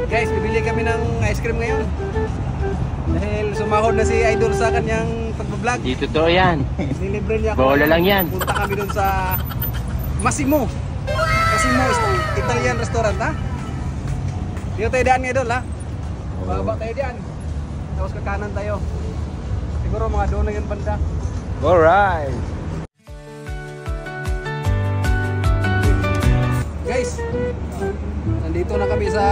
Guys, bibili kami ng ice cream ngayon. Dahil sumahod na si Idol sa kanyang pagbablog. Di totoo yan. Nilibre niya ako. Bola lang yan. Punta kami doon sa Massimo. Massimo Italian restaurant, ha? Dito tayo daan, Idol, ha? Baba tayo dyan. Tapos kakanan tayo. Siguro mga doon na yung banda. Alright. Guys, nandito na kami sa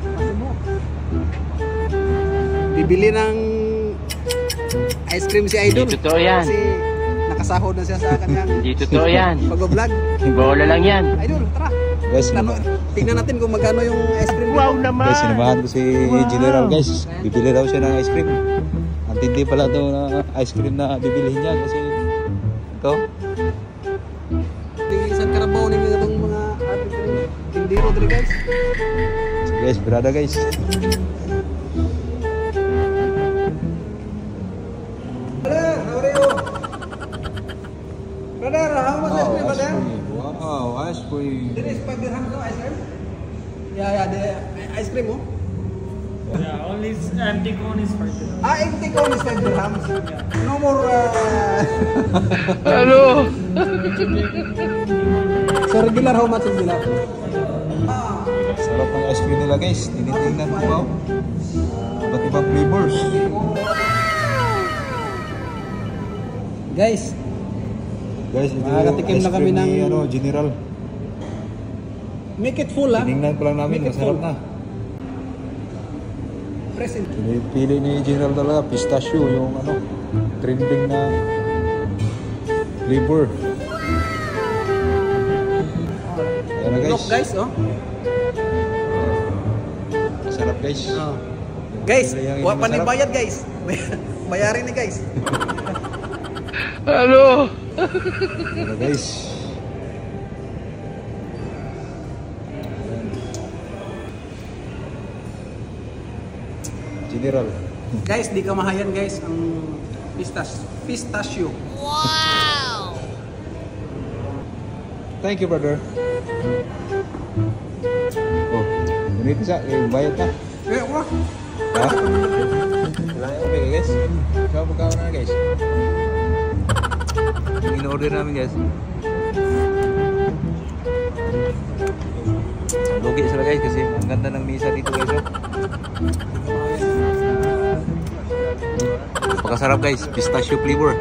Massimo. Bibili ng ice cream si Idol. Di totoo yan. Kasi nakasahod na siya sa kanyang Di totoo yan. pag-vlog. Bola lang yan. Idol, tara. Guys, Tingnan natin kung magkano yung ice cream. Wow naman. guys, sinamahan ko si General, guys. Bibili daw siya ng ice cream. Ang tindi pala ito na ice cream na bibilihin niya kasi ito. Isang karabaw ng itong mga ating tindiro dito, guys. So guys, berada guys. Brother, how are you? Brother, how much ice cream, brother? Wow, ice cream. This is 5 dirhams, no, ice cream? Yeah, the ice cream, oh. Yeah, only empty cone is 5 dirhams. Empty cone is 5 dirhams. No more, Ano? So regular, how much is regular? Sarap ng ice cream nila guys. Tinitingnan ko ba? Iba't ibang flavors. Guys, Guys, ito Makakatikim yung na ice kami cream ni ng- General. make it full, ha? Tinignan pa lang namin, Make it masarap full. na. Present. Pinipili ni General talaga, pistachio, yung trending na flavor. Ayan na guys. Look, guys, oh. Masarap guys. Guys, Yung huwag pa masarap. bayad, guys. Bayarin ni guys. Ano? Ayan na guys. General. Guys, di kamahayan, guys, ang pistachio. Thank you, brother. Oh, unit isa, bayad na. Eh, wala. Ha? Wala yung okay, guys. Magkano na, guys. Yung in-order namin, guys. Lugi sila, guys, kasi ang ganda ng misa dito, guys. Oh. Napakasarap, guys. Pistachio flavor.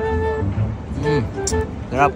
Sarap.